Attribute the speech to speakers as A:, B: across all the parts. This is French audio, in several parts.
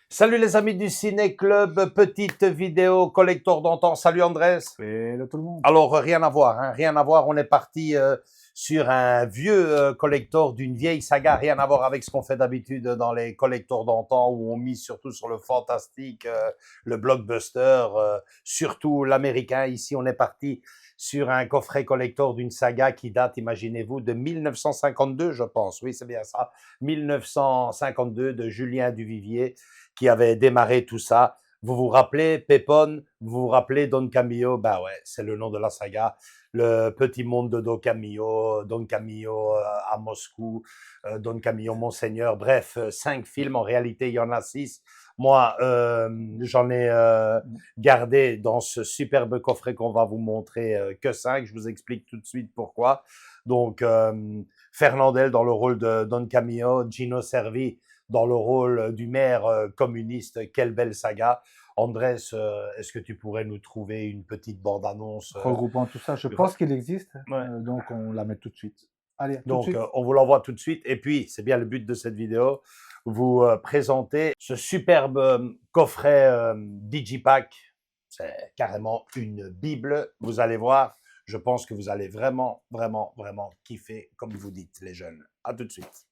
A: Salut les amis du Ciné Club, petite vidéo collector d'antan. Salut Andrés.
B: Salut tout le monde.
A: Alors rien à voir, hein, rien à voir. On est parti sur un vieux collector d'une vieille saga, rien à voir avec ce qu'on fait d'habitude dans les collectors d'antan où on mise surtout sur le fantastique, le blockbuster, surtout l'américain. Ici, on est parti sur un coffret collector d'une saga qui date, imaginez-vous, de 1952, je pense. Oui, c'est bien ça. 1952 de Julien Duvivier qui avait démarré tout ça. Vous vous rappelez Pépone? Vous vous rappelez Don Camillo? Ben ouais, c'est le nom de la saga. Le petit monde de Don Camillo à Moscou, Don Camillo Monseigneur. Bref, 5 films. En réalité, il y en a 6. Moi, j'en ai gardé dans ce superbe coffret qu'on va vous montrer que 5. Je vous explique tout de suite pourquoi. Donc, Fernandel dans le rôle de Don Camillo, Gino Cervi dans le rôle du maire communiste. Quelle belle saga. Andrés, est-ce que tu pourrais nous trouver une petite bande-annonce
B: Regroupant tout ça, je pense qu'il existe,
A: ouais.
B: Donc on la met tout de suite. Allez, tout
A: donc,
B: de suite.
A: On vous l'envoie tout de suite. Et puis, c'est bien le but de cette vidéo, vous présenter ce superbe coffret Digipack. C'est carrément une bible. Vous allez voir, je pense que vous allez vraiment, vraiment, vraiment kiffer, comme vous dites, les jeunes. À tout de suite.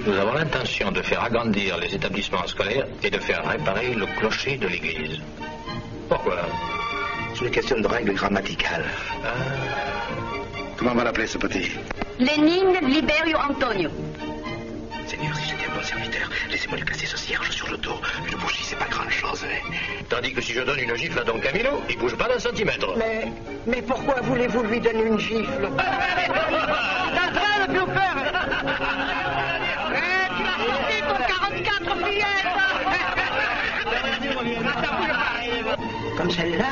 C: Nous avons l'intention de faire agrandir les établissements scolaires et de faire réparer le clocher de l'église. Pourquoi?
D: C'est une question de règles grammaticales. Comment on va l'appeler, ce petit?
E: Lénine Liberio Antonio.
D: Seigneur, si j'étais un bon serviteur, laissez-moi lui placer ce cierge sur le dos. Une bougie, c'est pas grand-chose, hein.
C: Tandis que si je donne une gifle à Don Camillo, il bouge pas d'un centimètre.
F: Mais pourquoi voulez-vous lui donner une gifle? T'as train de tout faire. Tu vas sortir ton 44 fillettes.
D: Comme celle-là?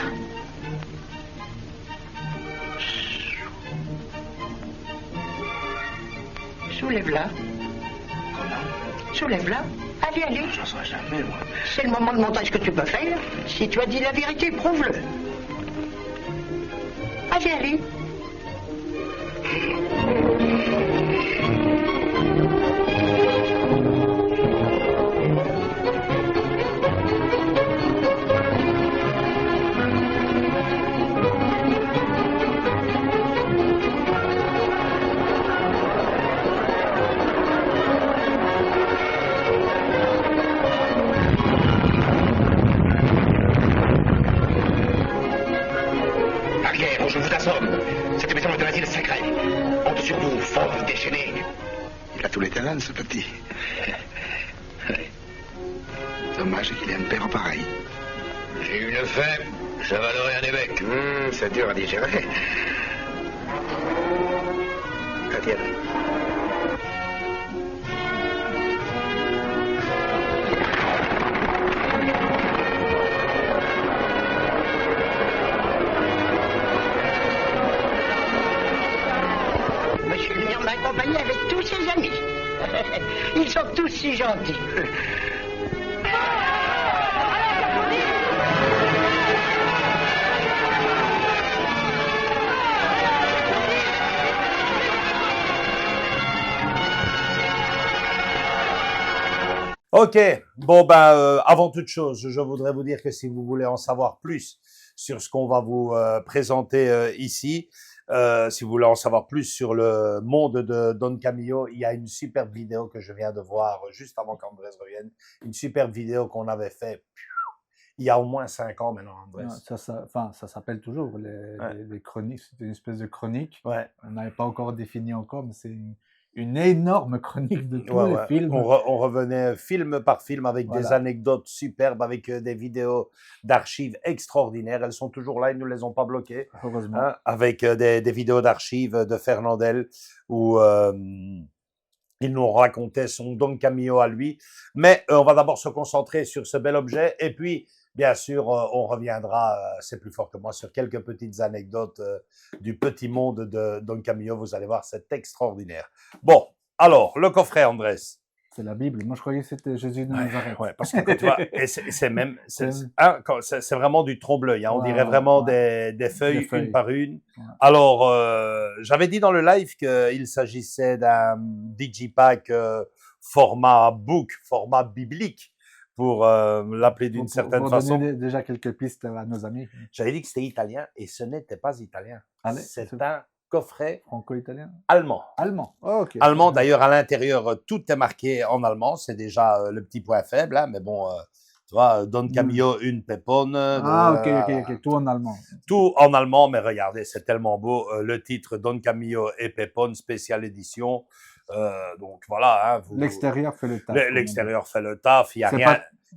F: Soulève-la.
D: Comment?
F: Soulève-la. Allez, allez.
D: J'en saurais jamais, moi.
F: C'est le moment de montage que tu peux faire. Si tu as dit la vérité, prouve-le. Allez, allez.
D: catalane, ce petit. Dommage qu'il ait un père pareil.
C: J'ai eu une faim, j'avalerai un évêque.
D: C'est dur à digérer. Ah, tiens.
F: Je suis venu m'accompagner avec tous ses amis. Ils sont tous si gentils.
A: Ok, bon avant toute chose, je voudrais vous dire que si vous voulez en savoir plus sur ce qu'on va vous présenter ici, si vous voulez en savoir plus sur le monde de Don Camillo, il y a une superbe vidéo que je viens de voir juste avant qu'Andrés revienne, une superbe vidéo qu'on avait fait il y a au moins 5 ans maintenant, Andrés.
B: Ça s'appelle toujours les chroniques. C'était une espèce de chronique.
A: Ouais.
B: On n'avait pas encore défini encore, mais c'est une énorme chronique de tous les films.
A: On revenait film par film avec des anecdotes superbes, avec des vidéos d'archives extraordinaires. Elles sont toujours là, ils ne nous les ont pas bloquées.
B: Heureusement.
A: Hein, avec des vidéos d'archives de Fernandel où il nous racontait son Don Camillo à lui. Mais on va d'abord se concentrer sur ce bel objet et puis, bien sûr, on reviendra, c'est plus fort que moi, sur quelques petites anecdotes du petit monde de Don Camillo. Vous allez voir, c'est extraordinaire. Bon, alors, le coffret, Andrés.
B: C'est la Bible. Moi, je croyais que c'était Jésus de Nazareth.
A: Ouais, parce que tu vois, c'est vraiment du trompe-l'œil. Hein, on dirait vraiment des feuilles, une par une. Ouais. Alors, j'avais dit dans le live qu'il s'agissait d'un digipack format book, format biblique, pour l'appeler d'une certaine façon.
B: Donner déjà quelques pistes à nos amis.
A: J'avais dit que c'était italien et ce n'était pas italien. C'est un coffret
B: franco-italien
A: allemand.
B: Allemand. Oh, okay.
A: Allemand, d'ailleurs, à l'intérieur, tout est marqué en allemand. C'est déjà le petit point faible, hein, mais bon, tu vois, Don Camillo, une pépone.
B: Ok. Tout en allemand.
A: Tout en allemand, mais regardez, c'est tellement beau. Le titre, Don Camillo et pépone, spéciale édition. Donc voilà. Hein,
B: l'extérieur fait le taf.
A: L'extérieur fait le taf. Il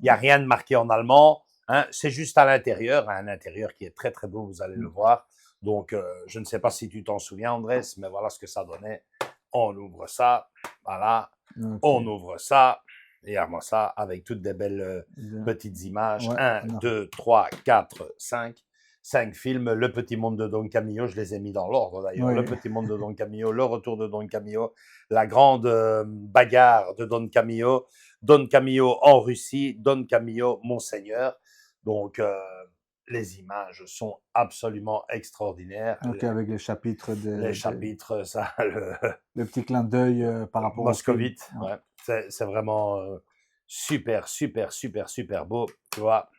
A: n'y a rien de marqué en allemand. Hein, c'est juste à l'intérieur, un intérieur qui est très très beau, vous allez le voir. Donc, je ne sais pas si tu t'en souviens, Andrés, mais voilà ce que ça donnait. On ouvre ça, voilà. Okay. On ouvre ça, et regarde-moi ça, avec toutes des belles petites images. 1, 2, 3, 4, 5. 5 films. Le petit monde de Don Camillo, je les ai mis dans l'ordre d'ailleurs. Oui. Le petit monde de Don Camillo, le retour de Don Camillo, la grande bagarre de Don Camillo en Russie, Don Camillo, Monseigneur. Donc, les images sont absolument extraordinaires.
B: Ok, avec les chapitres.
A: Les chapitres, ça.
B: Le petit clin d'œil par rapport
A: Moscovite, ouais. C'est vraiment super beau, tu vois.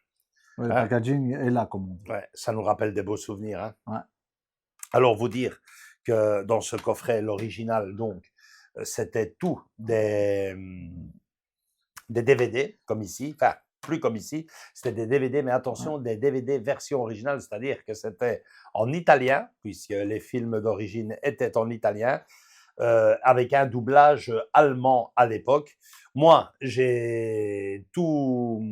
B: Ouais, le packaging est là, comme on dit.
A: Ouais, ça nous rappelle des beaux souvenirs. Hein.
B: Ouais.
A: Alors, vous dire que dans ce coffret, l'original, donc, c'était tout des DVD, comme ici, enfin, plus comme ici, c'était des DVD, mais attention, des DVD version originale, c'est-à-dire que c'était en italien, puisque les films d'origine étaient en italien, avec un doublage allemand à l'époque. Moi, j'ai tout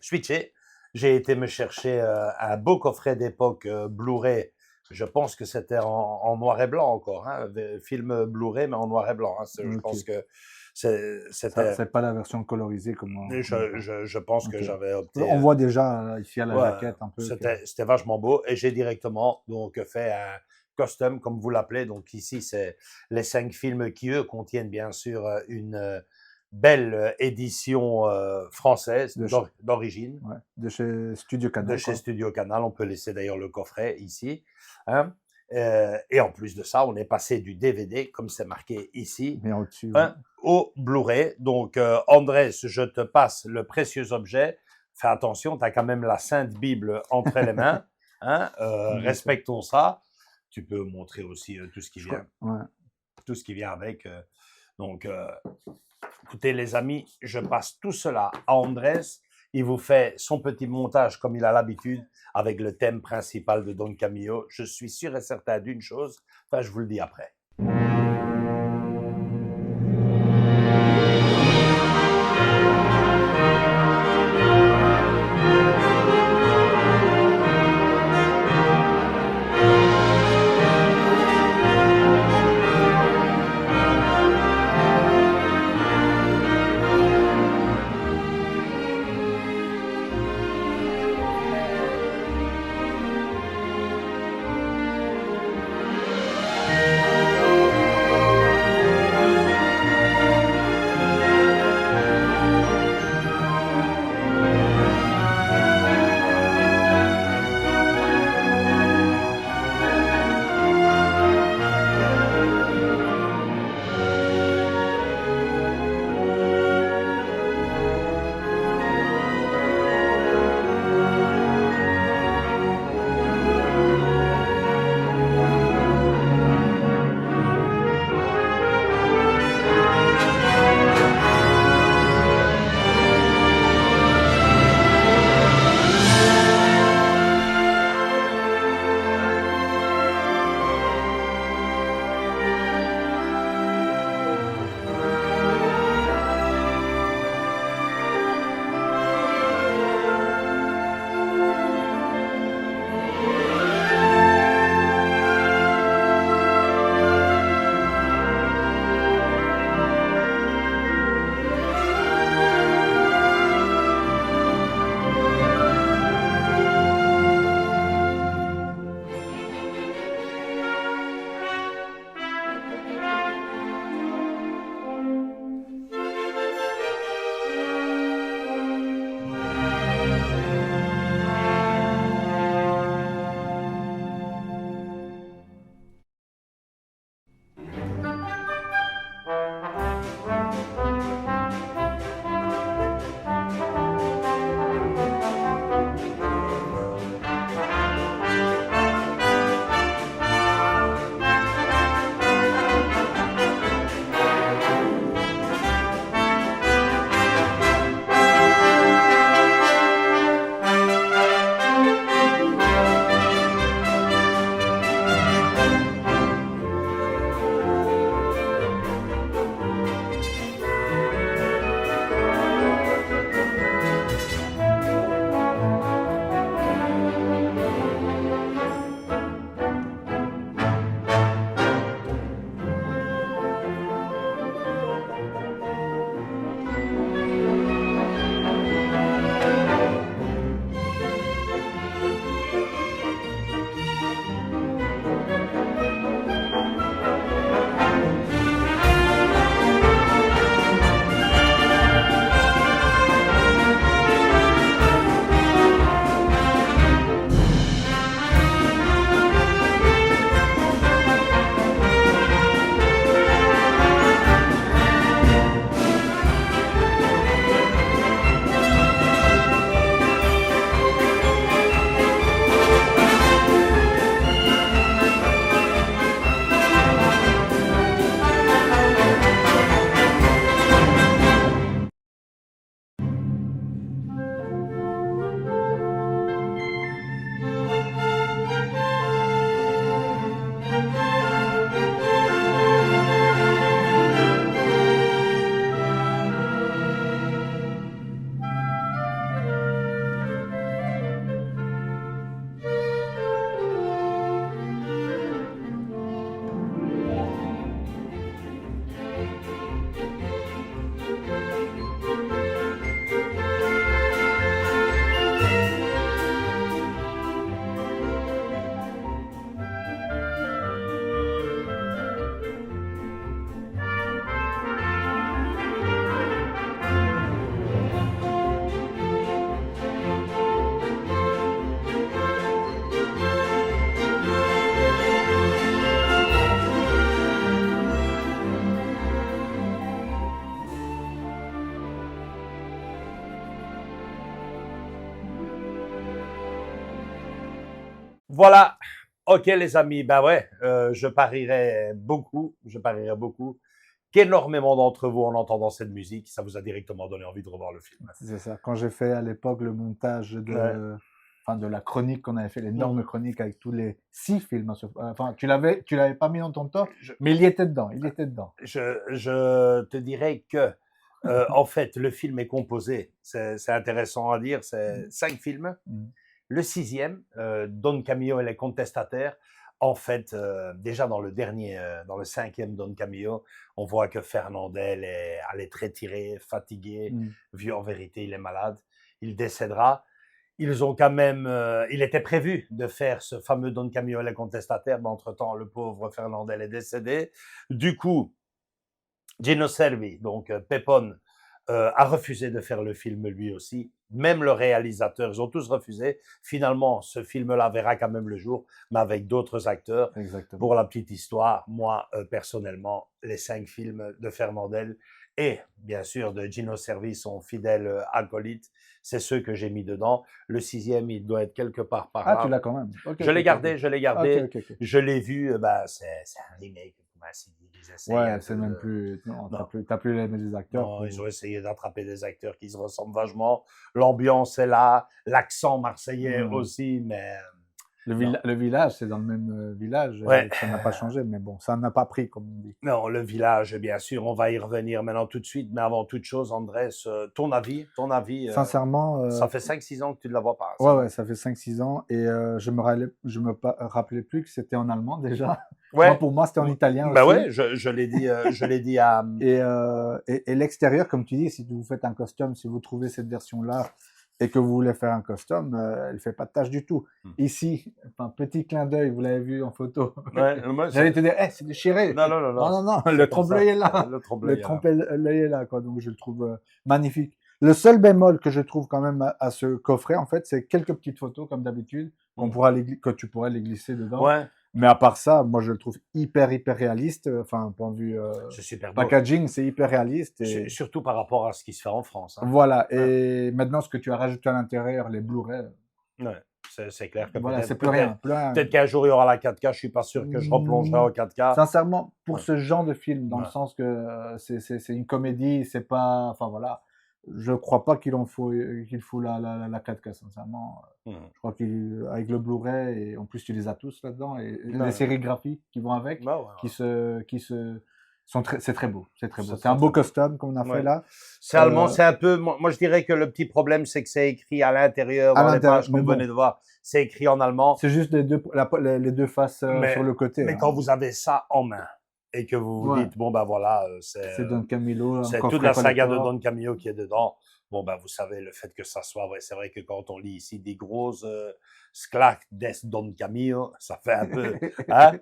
A: switché. J'ai été me chercher un beau coffret d'époque Blu-ray. Je pense que c'était en noir et blanc encore, hein, film Blu-ray, mais en noir et blanc. Hein. Je pense que
B: c'est pas la version colorisée comme
A: je pense que j'avais opté.
B: On voit déjà ici à la jaquette un peu.
A: C'était vachement beau et j'ai directement donc fait un custom comme vous l'appelez. Donc ici c'est les 5 films qui eux contiennent bien sûr une belle édition française d'origine.
B: Ouais, de chez Studio Canal.
A: De chez Studio Canal. On peut laisser d'ailleurs le coffret ici. Hein. Et en plus de ça, on est passé du DVD, comme c'est marqué ici, au Blu-ray. Donc, Andrés, je te passe le précieux objet. Fais attention, tu as quand même la Sainte Bible entre les mains. Hein, respectons ça. Tu peux montrer aussi tout ce qui vient. Tout ce qui vient avec. Donc, écoutez les amis, je passe tout cela à Andrés. Il vous fait son petit montage comme il a l'habitude avec le thème principal de Don Camillo. Je suis sûr et certain d'une chose, enfin je vous le dis après. Voilà. Ok, les amis. Ben ouais, je parierais beaucoup qu'énormément d'entre vous, en entendant cette musique, ça vous a directement donné envie de revoir le film.
B: C'est ça. Quand j'ai fait à l'époque le montage
A: Ouais.
B: enfin, de la chronique qu'on avait fait, l'énorme
A: Mhm.
B: chronique avec tous les 6 films. Enfin, tu l'avais pas mis dans ton top,
A: Je,
B: mais il y était dedans. Il était dedans.
A: je te dirais que, en fait, le film est composé, c'est intéressant à dire, c'est 5 films.
B: Mhm.
A: Le 6e, Don Camillo et les contestataires, en fait, déjà dans le dernier, dans le 5e Don Camillo, on voit que Fernandel elle est très tiré, fatigué,
B: Mhm.
A: vu en vérité, il est malade, il décédera. Ils ont quand même, il était prévu de faire ce fameux Don Camillo et les contestataires, mais entre-temps, le pauvre Fernandel est décédé. Du coup, Gino Cervi, donc Pepone, a refusé de faire le film lui aussi. Même le réalisateur, ils ont tous refusé. Finalement, ce film-là verra quand même le jour, mais avec d'autres acteurs.
B: Exactement.
A: Pour la petite histoire, moi, personnellement, les 5 films de Fernandel et, bien sûr, de Gino Cervi, son fidèle acolyte, c'est ceux que j'ai mis dedans. Le 6e, il doit être quelque part par
B: Ah,
A: là.
B: tu l'as quand même. Ok,
A: Je
B: ok,
A: l'ai
B: ok,
A: gardé,
B: ok.
A: je l'ai
B: Ok,
A: gardé.
B: ok, ok.
A: Je l'ai vu, c'est un remake. Comme ainsi dit. Ils essayent un
B: Ouais, c'est
A: peu
B: même
A: de...
B: plus. Non,
A: Non.
B: t'as plus les mêmes acteurs
A: Non, ils
B: pour.
A: ont essayé d'attraper des acteurs qui se ressemblent vachement. L'ambiance est là, l'accent marseillais
B: Ouais.
A: aussi, mais
B: Le
A: non.
B: village, c'est dans le même village.
A: Ouais.
B: Ça n'a pas changé, mais bon, ça n'a pas pris, comme on dit.
A: Non, le village, bien sûr, on va y revenir maintenant tout de suite, mais avant toute chose, Andrés, ton avis,
B: Sincèrement,
A: ça fait 5-6 ans que tu ne la vois pas,
B: ouais,
A: ça,
B: ouais,
A: non?
B: ça fait 5-6 ans et je me rappelais plus que c'était en allemand déjà. Moi,
A: Ouais.
B: pour moi, c'était en italien
A: Ben
B: aussi.
A: ouais, je l'ai dit à...
B: Et l'extérieur, comme tu dis, si vous faites un custom, si vous trouvez cette version-là et que vous voulez faire un custom, elle fait pas de tâche du tout. Ici, enfin, petit clin d'œil, vous l'avez vu en photo.
A: Ouais, moi,
B: J'allais te dire, c'est déchiré.
A: non, non, non, non,
B: Non, non, non,
A: c'est
B: le
A: pas ça.
B: trompe-l'œil est là.
A: Le
B: Le
A: trompe-l'œil est là.
B: trompe-l'œil est là, quoi. Donc, je le trouve magnifique. Le seul bémol que je trouve quand même à ce coffret, en fait, c'est quelques petites photos, comme d'habitude, que tu pourrais les glisser dedans.
A: Ouais,
B: Mais à part ça, moi, je le trouve hyper réaliste. Enfin, point de vue
A: c'est super beau.
B: packaging, c'est hyper réaliste. Et
A: Surtout par rapport à ce qui se fait en France. Hein.
B: voilà.
A: Ouais.
B: Et maintenant, ce que tu as rajouté à l'intérieur, les Blu-ray,
A: Ouais, c'est clair que
B: voilà, c'est
A: peut-être
B: plus rien. Plus rien.
A: peut-être qu'un jour il y aura la 4K, je suis pas sûr que je replongerai en 4K.
B: Sincèrement, pour
A: Ouais.
B: ce genre de film, dans
A: Ouais.
B: le sens que c'est une comédie, c'est pas, enfin voilà, je crois pas qu'il faut la 4K, sincèrement. Je crois qu'avec le Blu-ray, et en plus tu les as tous là-dedans, et
A: Ouais.
B: les sérigraphies qui vont avec,
A: Bah ouais, ouais.
B: c'est très beau, c'est très beau.
A: C'est
B: C'est un
A: très,
B: beau
A: très beau.
B: custom qu'on a fait
A: Ouais.
B: là.
A: C'est allemand, c'est un peu. Moi, je dirais que le petit problème, c'est que c'est écrit à l'intérieur,
B: À
A: dans les
B: l'intérieur,
A: pages qu'on
B: mais bon.
A: venait de voir. C'est écrit en allemand.
B: C'est juste les deux faces sur le côté.
A: Mais
B: hein.
A: quand vous avez ça en main et que vous vous
B: Ouais.
A: dites, bon, ben voilà,
B: C'est Don Camillo,
A: c'est
B: encore
A: toute la saga de
B: collector.
A: Don Camillo qui est dedans. Bon, ben, vous savez, le fait que ça soit vrai, c'est vrai que quand on lit ici des grosses Schlacht des Don Camillo, ça fait un peu, hein?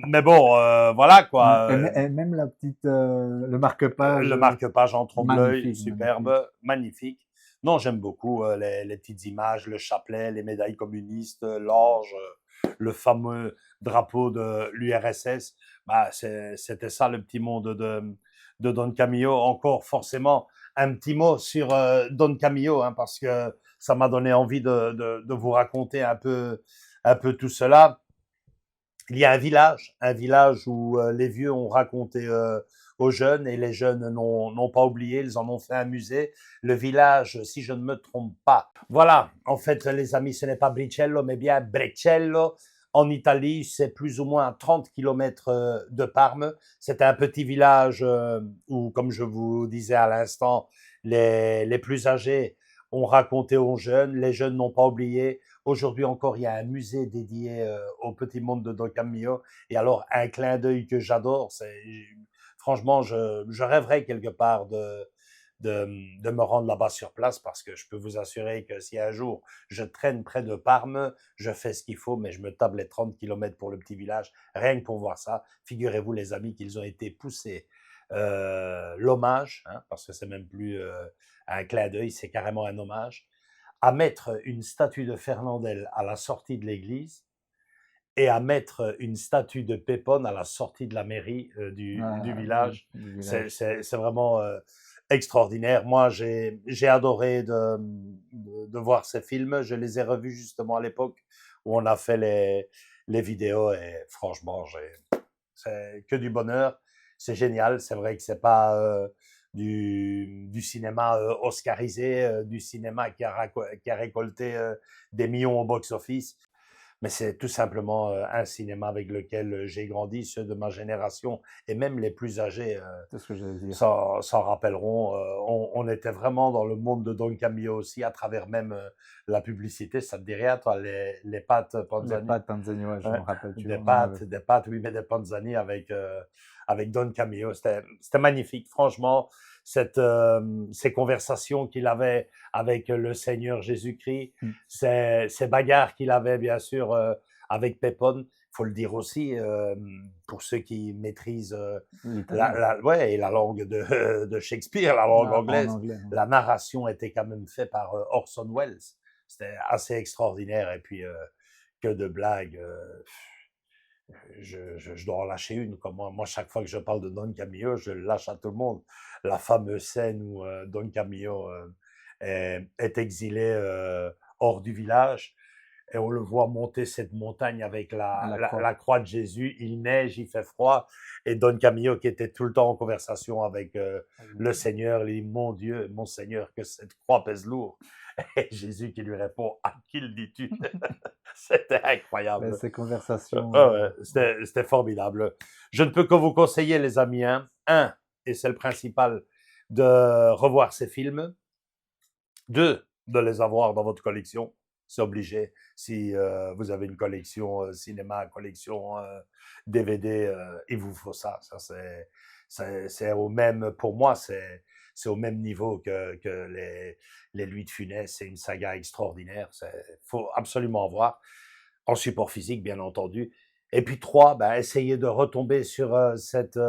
A: Mais bon, voilà, quoi.
B: Et même la petite, le marque-page.
A: Le marque-page en trompe-l'œil,
B: magnifique,
A: superbe, magnifique. Non, j'aime beaucoup les petites images, le chapelet, les médailles communistes, l'orge, le fameux drapeau de l'URSS. Bah, c'était ça le petit monde de Don Camillo. Encore forcément un petit mot sur Don Camillo, hein, parce que ça m'a donné envie de vous raconter un peu tout cela. Il y a un village où les vieux ont raconté aux jeunes et les jeunes n'ont pas oublié, ils en ont fait un musée. Le village, si je ne me trompe pas. Voilà, en fait, les amis, ce n'est pas Bricello, mais bien Breccello. En Italie, c'est plus ou moins à 30 km de Parme. C'est un petit village où, comme je vous disais à l'instant, les plus âgés ont raconté aux jeunes, les jeunes n'ont pas oublié. Aujourd'hui encore, il y a un musée dédié au petit monde de Don Camillo. Et alors, un clin d'œil que j'adore, franchement, je rêverais quelque part de me rendre là-bas sur place parce que je peux vous assurer que si un jour je traîne près de Parme, je fais ce qu'il faut, mais je me tape les 30 km pour le petit village, rien que pour voir ça. Figurez-vous, les amis, qu'ils ont été poussés. L'hommage, hein, parce que c'est même plus un clin d'œil, c'est carrément un hommage, à mettre une statue de Fernandel à la sortie de l'église et à mettre une statue de Pépone à la sortie de la mairie du village. C'est vraiment extraordinaire. Moi, j'ai adoré de voir ces films. Je les ai revus justement à l'époque où on a fait les vidéos et franchement, c'est que du bonheur. C'est génial. C'est vrai que c'est pas du cinéma oscarisé, du cinéma qui a récolté des millions au box-office. Mais c'est tout simplement un cinéma avec lequel j'ai grandi, ceux de ma génération et même les plus âgés
B: C'est ce que j'allais dire.
A: s'en rappelleront. On était vraiment dans le monde de Don Camillo aussi, à travers même la publicité. Ça te dit rien, toi, les pâtes Panzani?
B: Les pâtes Panzani, ouais, je
A: Ouais,
B: me rappelle.
A: des pâtes, oui, mais des Panzani avec Don Camillo. C'était magnifique, franchement. Ces conversations qu'il avait avec le Seigneur Jésus-Christ, ces bagarres qu'il avait, bien sûr, avec Pépone. Il faut le dire aussi, pour ceux qui maîtrisent la langue de Shakespeare, la langue anglaise.
B: Anglais, ouais.
A: La narration était quand même faite par Orson Welles. C'était assez extraordinaire. Et puis, que de blagues. Je dois en lâcher une. Moi, chaque fois que je parle de Don Camillo, je le lâche à tout le monde. La fameuse scène où Don Camillo est exilé hors du village et on le voit monter cette montagne avec la croix de Jésus. Il neige, il fait froid. Et Don Camillo, qui était tout le temps en conversation avec le Seigneur, il dit « Mon Dieu, mon Seigneur, que cette croix pèse lourd ». Et Jésus qui lui répond « À qui le dis-tu » C'était incroyable.
B: Ces conversations.
A: C'était formidable. Je ne peux que vous conseiller, les amis, et c'est le principal, de revoir ces films. 2, de les avoir dans votre collection. C'est obligé. Si vous avez une collection cinéma, collection DVD, il vous faut ça. C'est au même, pour moi, c'est au même niveau que les Louis de Funès. C'est une saga extraordinaire. Faut absolument voir. En support physique, bien entendu. Et puis 3, essayez de retomber sur cette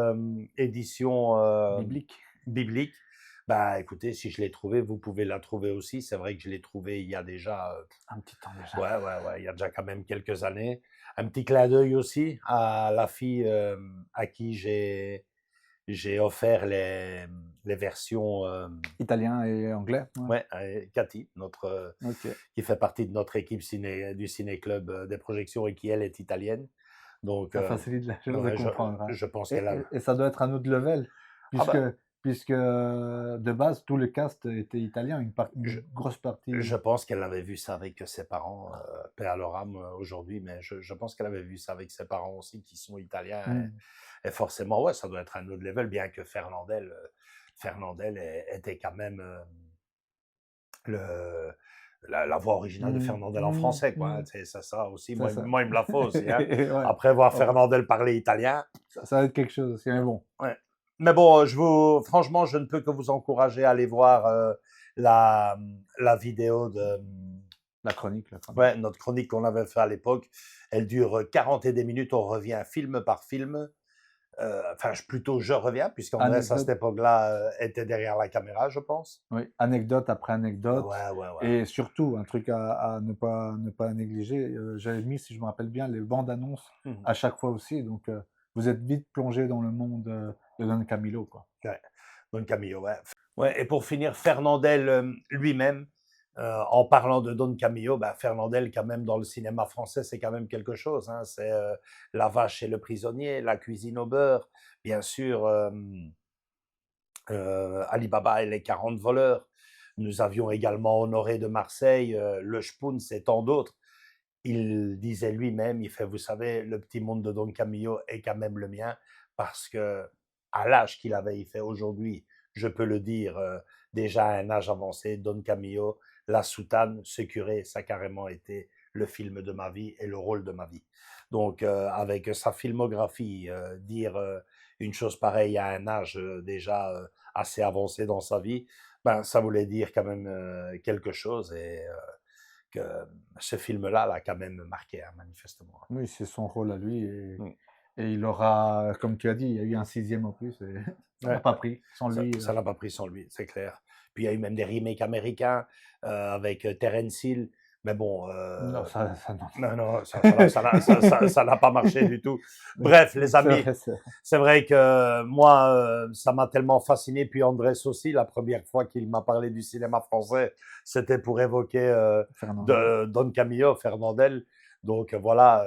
A: édition biblique. Écoutez, si je l'ai trouvée, vous pouvez la trouver aussi. C'est vrai que je l'ai trouvée il y a déjà
B: un petit temps déjà.
A: Ouais, il y a déjà quand même quelques années. Un petit clin d'œil aussi à la fille à qui j'ai offert les versions
B: italien et anglais.
A: Ouais, Cathy, qui fait partie de notre équipe du ciné-club des projections et qui, elle, est italienne. Donc,
B: ça facilite la chose à comprendre.
A: Je pense qu'elle a...
B: Et ça doit être un autre level, puisque de base, tout le cast était italien, une grosse partie.
A: Je pense qu'elle avait vu ça avec ses parents, paix à leur âme aujourd'hui, mais je pense qu'elle avait vu ça avec ses parents aussi, qui sont italiens. Et forcément, ouais, ça doit être un autre level, bien que Fernandel était quand même la voix originale de Fernandel en français, quoi. C'est ça aussi. Moi, il me la faut aussi. Hein. Ouais. Après voir Fernandel parler italien.
B: Ça va être quelque chose aussi, mais bon.
A: Ouais. Mais bon, franchement, je ne peux que vous encourager à aller voir la vidéo de...
B: La chronique.
A: Ouais, notre chronique qu'on avait fait à l'époque. Elle dure 40 et des minutes. On revient film par film. Plutôt je reviens, puisqu'Andrés, à cette époque-là, était derrière la caméra, je pense.
B: Oui, anecdote après anecdote.
A: Ouais.
B: Et surtout, un truc à ne pas négliger, j'avais mis, si je me rappelle bien, les bandes annonces à chaque fois aussi. Donc, vous êtes vite plongé dans le monde de Don Camillo, quoi.
A: Ouais, Don Camillo, ouais. Ouais, et pour finir, Fernandel lui-même, en parlant de Don Camillo, Fernandel, quand même, dans le cinéma français, c'est quand même quelque chose. Hein. C'est La Vache et le Prisonnier, La Cuisine au beurre, bien sûr, Ali Baba et les 40 voleurs. Nous avions également Honoré de Marseille, Le Spoons et tant d'autres. Il disait lui-même, vous savez, le petit monde de Don Camillo est quand même le mien, parce que à l'âge qu'il avait, il fait aujourd'hui, je peux le dire, déjà à un âge avancé, Don Camillo, La Soutane, Ce curé, ça a carrément été le film de ma vie et le rôle de ma vie. Donc, avec sa filmographie, dire une chose pareille à un âge déjà assez avancé dans sa vie, ça voulait dire quand même quelque chose, et que ce film-là l'a quand même marqué, hein, manifestement.
B: Oui, c'est son rôle à lui, et il aura, comme tu as dit, il y a eu un 6e en plus, et ça n'a pas pris sans lui.
A: Ça n'a pas pris sans lui, c'est clair. Puis il y a eu même des remakes américains avec Terence Hill, mais bon...
B: non, ça
A: non, ça n'a pas marché du tout. Bref, les amis, c'est vrai que moi, ça m'a tellement fasciné, puis Andrés aussi, la première fois qu'il m'a parlé du cinéma français, c'était pour évoquer Don Camillo, Fernandel. Donc voilà,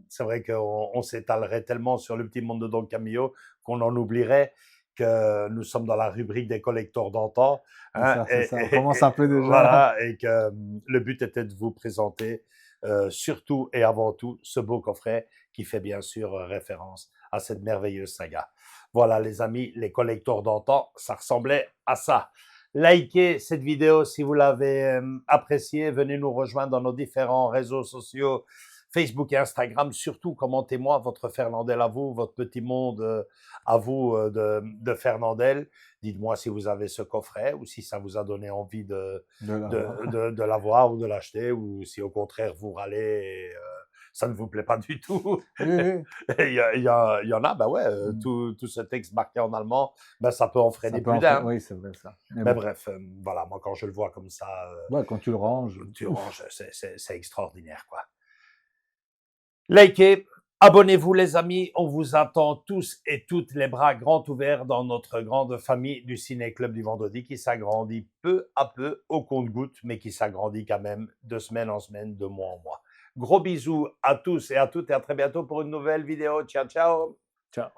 A: c'est vrai qu'on s'étalerait tellement sur le petit monde de Don Camillo qu'on en oublierait que nous sommes dans la rubrique des collecteurs d'antan. Hein,
B: c'est ça. On commence un peu déjà.
A: Voilà, et que le but était de vous présenter surtout et avant tout ce beau coffret qui fait bien sûr référence à cette merveilleuse saga. Voilà les amis, les collecteurs d'antan, ça ressemblait à ça. Likez cette vidéo si vous l'avez appréciée. Venez nous rejoindre dans nos différents réseaux sociaux, Facebook et Instagram. Surtout, commentez-moi votre Fernandel à vous, votre petit monde à vous de Fernandel. Dites-moi si vous avez ce coffret ou si ça vous a donné envie de l'avoir ou de l'acheter, ou si au contraire vous râlez et ça ne vous plaît pas du tout.
B: Oui.
A: Il y en a, ben ouais, tout ce texte marqué en allemand, ben ça peut en freiner plus d'un.
B: Oui, c'est vrai ça.
A: Mais bref, voilà, moi quand je le vois comme ça,
B: ouais, quand tu le ranges,
A: c'est extraordinaire, quoi. Likez, abonnez-vous les amis, on vous attend tous et toutes les bras grands ouverts dans notre grande famille du Ciné Club du Vendredi qui s'agrandit peu à peu au compte-gouttes, mais qui s'agrandit quand même de semaine en semaine, de mois en mois. Gros bisous à tous et à toutes et à très bientôt pour une nouvelle vidéo. Ciao, ciao.
B: ciao.